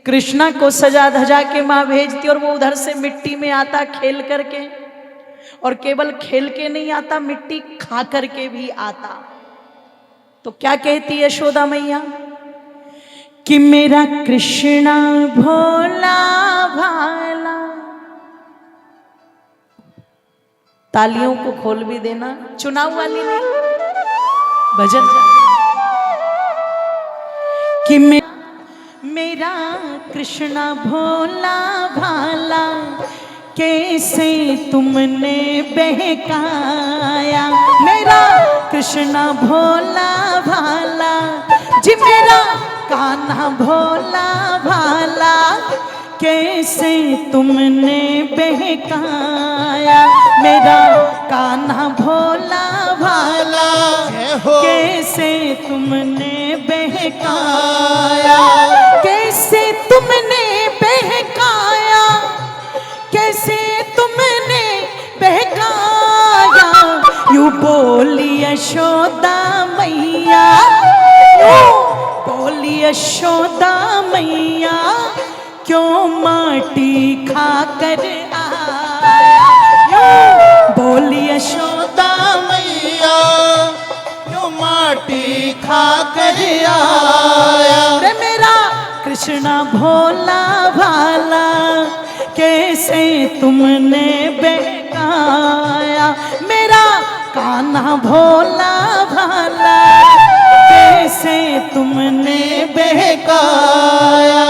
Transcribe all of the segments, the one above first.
कृष्णा को सजा धजा के माँ भेजती और वो उधर से मिट्टी में आता खेल करके, और केवल खेल के नहीं आता, मिट्टी खा करके भी आता। तो क्या कहती है यशोदा मैया कि मेरा कृष्णा भोला भाला। तालियों को खोल भी देना, चुनाव वाली नहीं, भजन कि मेरा कृष्णा भोला भाला कैसे तुमने बहकाया। मेरा कृष्णा भोला भाला जी, मेरा कान्हा भोला भाला कैसे तुमने बहकाया। मेरा कान्हा भोला भाला कैसे तुमने बहकाया। कैसे तुमने बहकाया, कैसे तुमने बहकाया। यूं बोली यशोदा मैया, यूं बोली यशोदा मैया, क्यों माटी खा कर आया। यूं बोली यशोदा मैया, क्यों माटी खा कर आया। रे मेरा कृष्णा भोला भाला कैसे तुमने बहकाया। मेरा कान्हा भोला भाला कैसे तुमने बहकाया।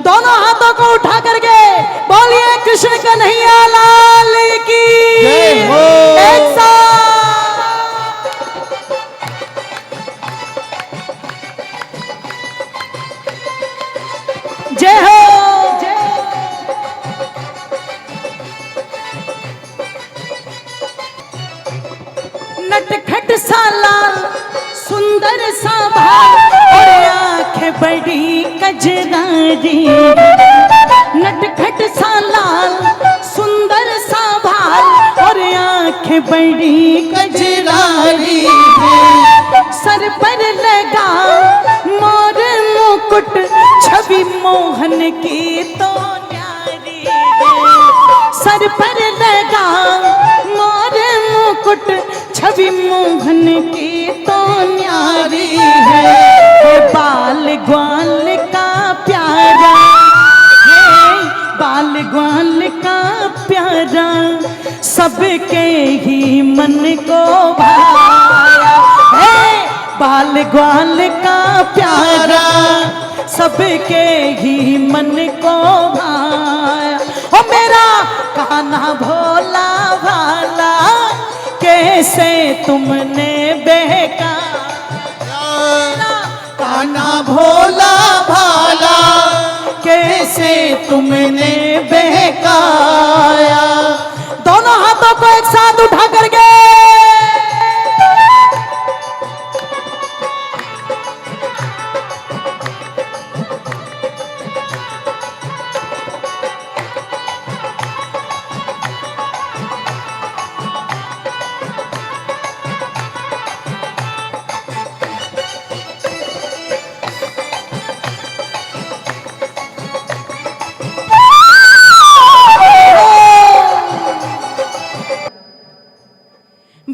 दोनों हाथों को उठा करके बोलिए कृष्ण कन्हैया लाल की जय हो। एक साथ जय हो। नटखट सा लाल सुंदर सा भाल और आंखें बड़ी कजरारी। नटखट सा लाल सुंदर सा भाल और आंखें बड़ी कजरारी। सर पर लगा मोर मुकुट छवि मोहन की तो न्यारी। सर पर लगा मोर मुकुट छवि मोहन की तो न्यारी है। बाल ग्वाल का प्यारा है, बाल ग्वाल का प्यारा सबके ही मन को भाया है। बाल ग्वाल का प्यारा सबके ही मन को भाया। ओ मेरा कान्हा भोला भाला कैसे तुमने बहकाया। कान्हा भोला भाला कैसे तुमने बहकाया। दोनों हाथों को एक साथ उठा करके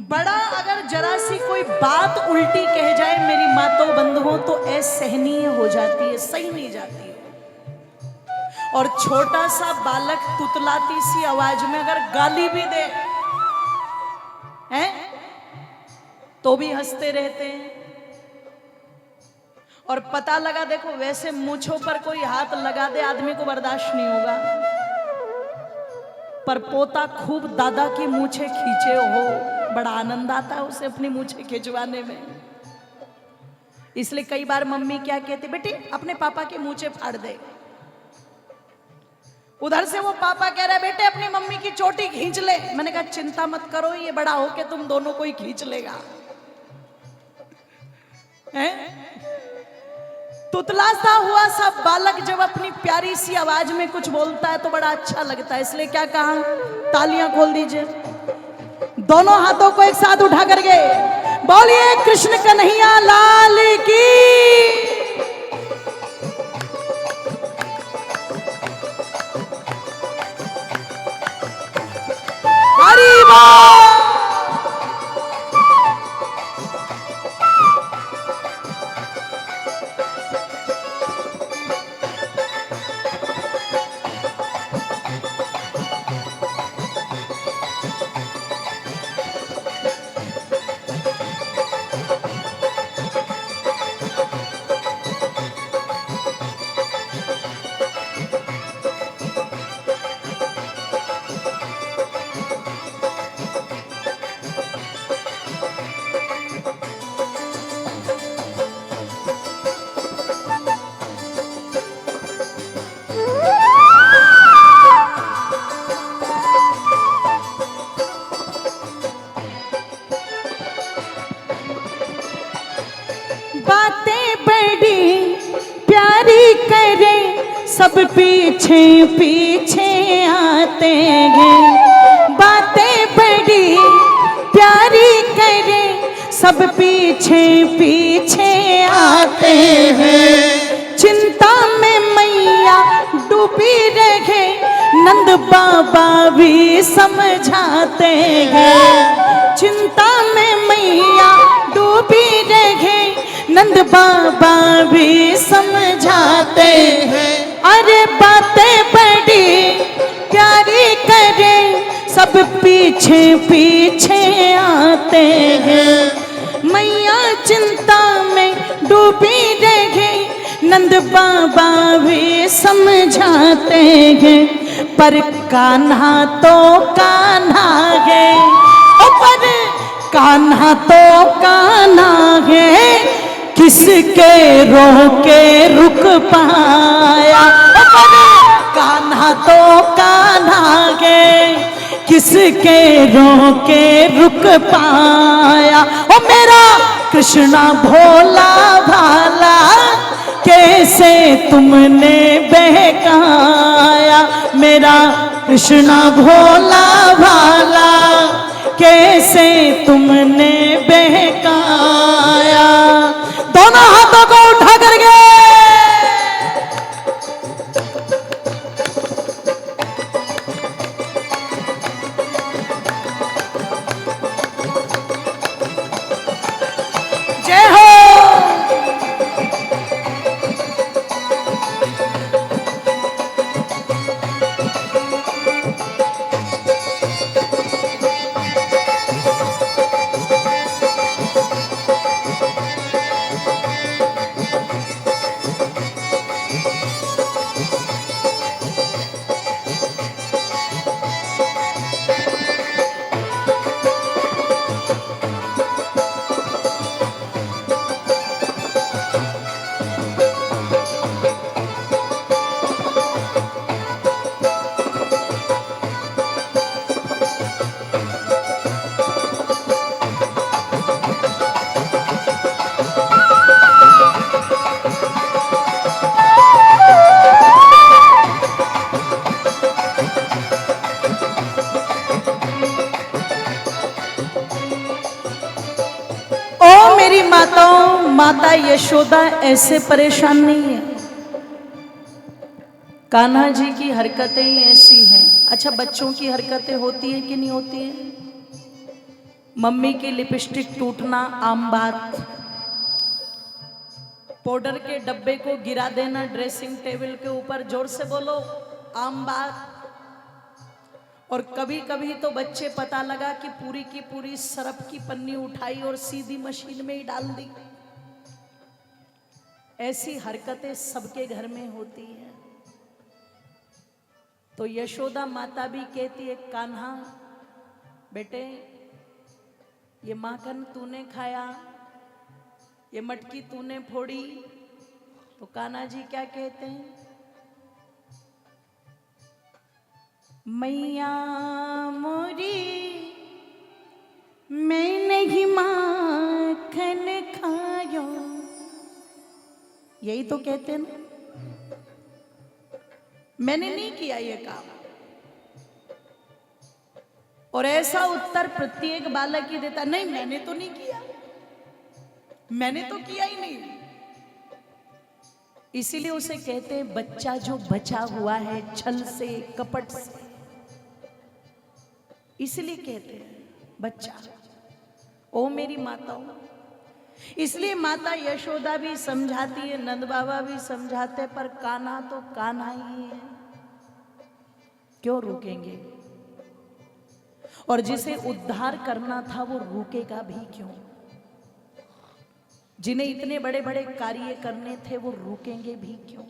बड़ा अगर जरा सी कोई बात उल्टी कह जाए मेरी मातों बंधुओं तो असहनीय हो जाती है, सही नहीं जाती है। और छोटा सा बालक तुतलाती सी आवाज में अगर गाली भी दे हैं तो भी हंसते रहते हैं। और पता लगा देखो वैसे मूंछों पर कोई हाथ लगा दे आदमी को बर्दाश्त नहीं होगा, पर पोता खूब दादा की मूंछें खींचे हो बड़ा आनंद आता है उसे अपनी मूंछें खिंचवाने में। इसलिए कई बार मम्मी क्या कहती, बेटी अपने पापा की मूंछें फाड़ दे। उधर से वो पापा कह रहे बेटे अपनी मम्मी की चोटी खींच ले। मैंने कहा चिंता मत करो ये बड़ा होके तुम दोनों को ही खींच लेगा। तुतला सा हुआ सा बालक जब अपनी प्यारी सी आवाज में कुछ बोलता है तो बड़ा अच्छा लगता है। इसलिए क्या कहा, तालियां खोल दीजिए, दोनों हाथों को एक साथ उठा करके बोलिए कृष्ण कन्हैया लाल की। बातें बड़ी प्यारी करे, सब पीछे पीछे आते हैं। बातें बड़ी प्यारी करे, सब पीछे पीछे आते हैं। चिंता में मैया डूबी रहे, नंद बाबा भी समझाते हैं। चिंता में मैया डूबी रहे, नंद बाबा भी समझाते हैं। अरे बातें बड़ी प्यारी करे, सब पीछे पीछे आते हैं। मैया चिंता में डूबी रहे, नंद बाबा भी समझाते हैं। पर कान्हा तो कान्हा है, पर कान्हा तो कान्हा है, किसके रोके रुक पाया। कान्हा तो कान्हा है, किसके रोके रुक पाया। ओ मेरा कृष्णा भोला भाला, कैसे तुमने बहकाया। मेरा कृष्णा भोला भाला, कैसे तुमने बहकाया। दोनों हाथों को उठा करके जय हो। मेरी माताओं, माता यशोदा ऐसे परेशान नहीं है। कान्हा जी की हरकतें ही ऐसी हैं। अच्छा, बच्चों की हरकतें होती है कि नहीं होती है? मम्मी की लिपस्टिक टूटना आम बात, पाउडर के डब्बे को गिरा देना ड्रेसिंग टेबल के ऊपर, जोर से बोलो, आम बात। और कभी कभी तो बच्चे पता लगा कि पूरी की पूरी सरफ की पन्नी उठाई और सीधी मशीन में ही डाल दी। ऐसी हरकतें सबके घर में होती हैं। तो यशोदा माता भी कहती है, कान्हा बेटे, ये माखन तूने खाया, ये मटकी तूने फोड़ी। तो कान्हा जी क्या कहते हैं? मैया मोरी, मैं नहीं माखन खायो। यही तो कहते हैं ना, मैंने नहीं किया ये काम। और ऐसा उत्तर प्रत्येक बालक ही देता, नहीं मैंने तो नहीं किया, मैंने तो किया ही नहीं। इसीलिए उसे कहते हैं बच्चा जो बचा हुआ है छल से, कपट से। इसलिए कहते हैं बच्चा, ओ मेरी माताओं। इसलिए माता यशोदा भी समझाती है, नंद बाबा भी समझाते, पर कान्हा तो कान्हा ही है, क्यों रुकेंगे? और जिसे उद्धार करना था वो रुकेगा भी क्यों? जिन्हें इतने बड़े बड़े कार्य करने थे वो रुकेंगे भी क्यों?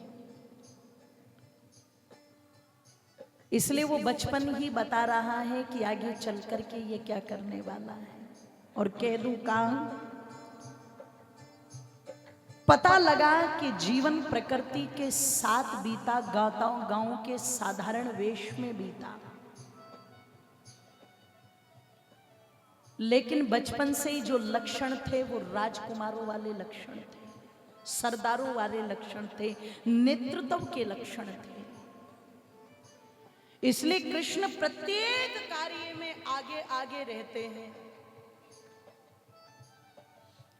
इसलिए वो बचपन ही बता रहा है कि आगे चल करके ये क्या करने वाला है। और कह दूं काम, पता लगा कि जीवन प्रकृति के साथ बीता, गांव के साधारण वेश में बीता, लेकिन बचपन से ही जो लक्षण थे वो राजकुमारों वाले लक्षण थे, सरदारों वाले लक्षण थे, नेतृत्व के लक्षण थे। इसलिए कृष्ण प्रत्येक कार्य में आगे आगे रहते हैं।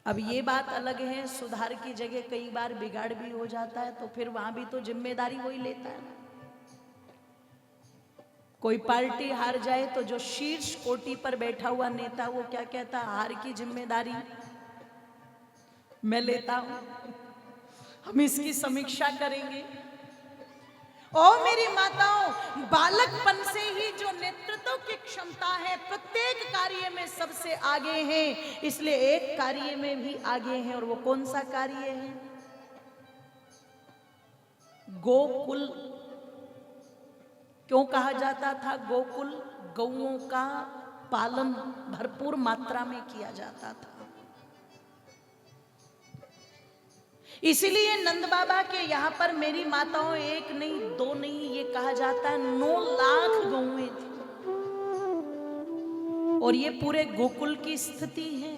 अब ये बात अलग है, सुधार की जगह कई बार बिगाड़ भी हो जाता है, तो फिर वहां भी तो जिम्मेदारी वही लेता है। कोई पार्टी हार जाए तो जो शीर्ष कोटि पर बैठा हुआ नेता वो क्या कहता है, हार की जिम्मेदारी मैं लेता हूं, हम इसकी समीक्षा करेंगे। ओ मेरी माताओं, बालकपन से ही जो नेतृत्व की क्षमता है, प्रत्येक कार्य में सबसे आगे हैं, इसलिए एक कार्य में भी आगे हैं। और वो कौन सा कार्य है? गोकुल। क्यों कहा जाता था गोकुल? गौओं का पालन भरपूर मात्रा में किया जाता था। इसीलिए नंद बाबा के यहाँ पर मेरी माताओं एक नहीं दो नहीं, ये कहा जाता है 9 लाख गौएं थी। और ये पूरे गोकुल की स्थिति है,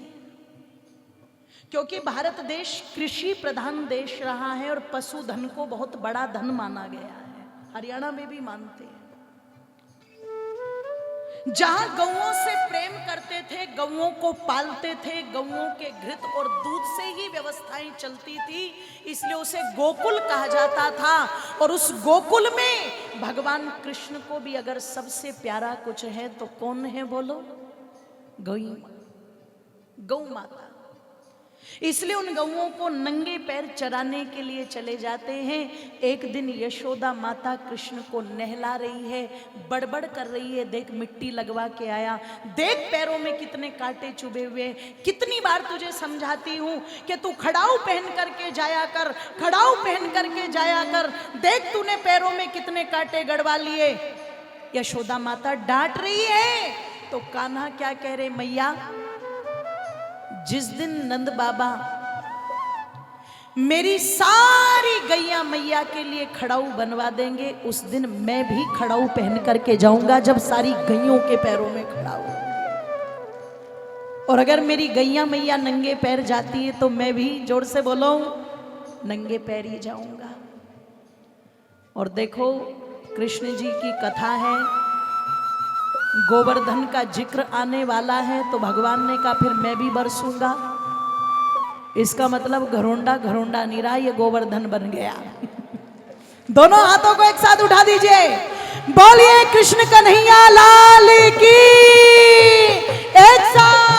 क्योंकि भारत देश कृषि प्रधान देश रहा है और पशुधन को बहुत बड़ा धन माना गया है। हरियाणा में भी मानते हैं। जहां गौओं से प्रेम करते थे, गौओं को पालते थे, गौओं के घृत और दूध से ही व्यवस्थाएं चलती थी, इसलिए उसे गोकुल कहा जाता था। और उस गोकुल में भगवान कृष्ण को भी अगर सबसे प्यारा कुछ है तो कौन है बोलो? गौ माता। इसलिए उन गौओं को नंगे पैर चराने के लिए चले जाते हैं। एक दिन यशोदा माता कृष्ण को नहला रही है, बड़बड़ कर रही है, देख मिट्टी लगवा के आया, देख पैरों में कितने कांटे चुभे हुए, कितनी बार तुझे समझाती हूं कि तू खड़ाऊ पहन करके जाया कर, खड़ाऊ पहन करके जाया कर, देख तूने पैरों में कितने कांटे गड़वा लिए। यशोदा माता डांट रही है तो कान्हा क्या कह रहे? मैया, जिस दिन नंद बाबा मेरी सारी गैया मैया के लिए खड़ाऊ बनवा देंगे, उस दिन मैं भी खड़ाऊ पहन करके जाऊंगा, जब सारी गैयों के पैरों में खड़ाऊ। और अगर मेरी गैया मैया नंगे पैर जाती है तो मैं भी, जोर से बोलो, नंगे पैर ही जाऊंगा। और देखो, कृष्ण जी की कथा है, गोवर्धन का जिक्र आने वाला है, तो भगवान ने कहा फिर मैं भी बरसूंगा। इसका मतलब घरोंडा घरोंडा निरा, ये गोवर्धन बन गया। दोनों हाथों को एक साथ उठा दीजिए, बोलिए कृष्ण कन्हैया लाल की। एक साथ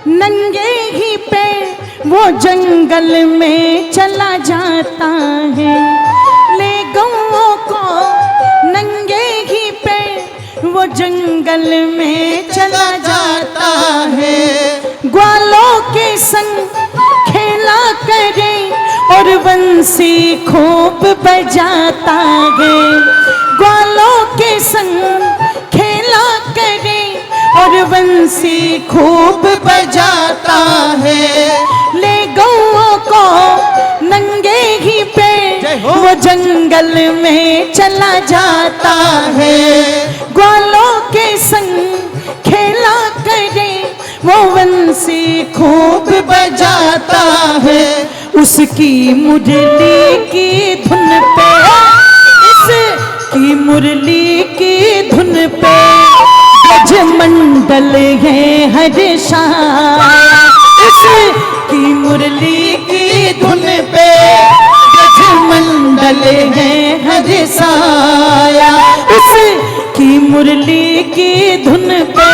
नंगे ही पे वो जंगल में चला जाता है, ले गौओं को नंगे ही पे वो जंगल में चला जाता है। ग्वालों के संग खेला करे और बंसी खूब बजाता है। ग्वालों के संग खेला करे और बंसी खूब बजाता है। ले गौओं को नंगे ही पे वो जंगल में चला जाता है। ग्वालों के संग खेला करे वो बंसी खूब बजाता है। उसकी मुरली की धुन पे, इसकी मुरली की धुन पे ब्रजमंडल है हर्षाया। इसकी मुरली की धुन पे ब्रजमंडल है हर्षाया। उसकी मुरली की धुन पे,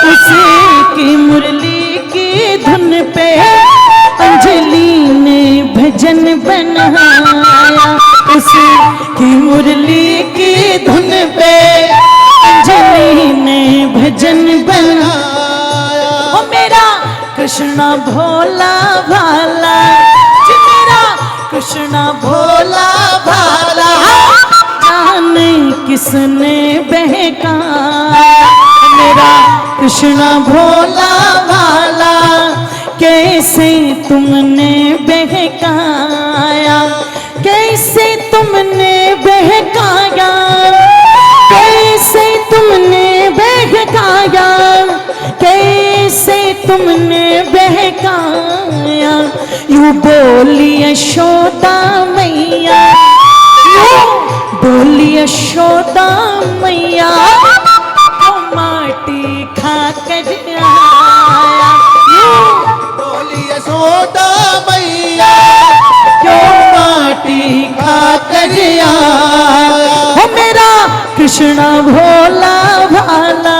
उसकी मुरली की धुन पे अंजलि ने भजन बनाया। उसकी मुरली की धुन पे अंजलि ने भजन बनाया। ओ मेरा कृष्णा भोला भाला, जी मेरा कृष्णा भोला भाला, जाने किसने बहकाया। मेरा कृष्णा भोला भाला, कैसे तुमने बहकाया, कैसे तुमने बहकाया, कैसे तुमने बहकाया, कैसे तुमने बहकाया। यूं बोली यशोदा मैया, यूं बोली यशोदा मैया, तो माटी खा कर आया। बोली यशोदा मैया, क्यों माटी खा कर आया। हो मेरा कृष्णा भोला भाला,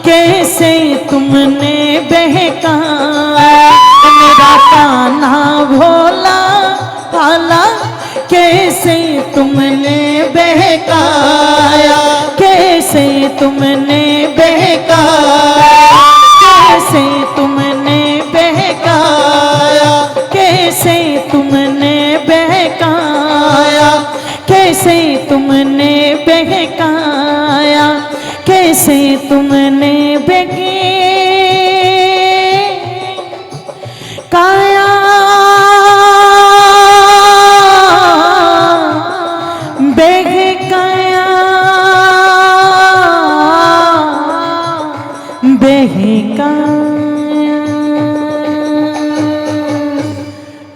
कैसे तुमने बहकाया। मेरा कान्हा भोला भाला, कैसे तुमने बहकाया, कैसे तुमने बहकाया, कैसे तुमने बहकाया, कैसे तुमने बहकाया, कैसे तुमने बहकाया, कैसे तुमने काया। बहकाया, बहकाया।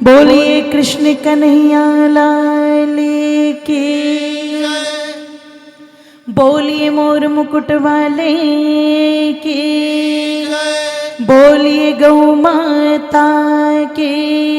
बोलिए कृष्ण कन्हैया लाल की, बोलिए मोर मुकुट वाले की, बोलिए गौ माता की।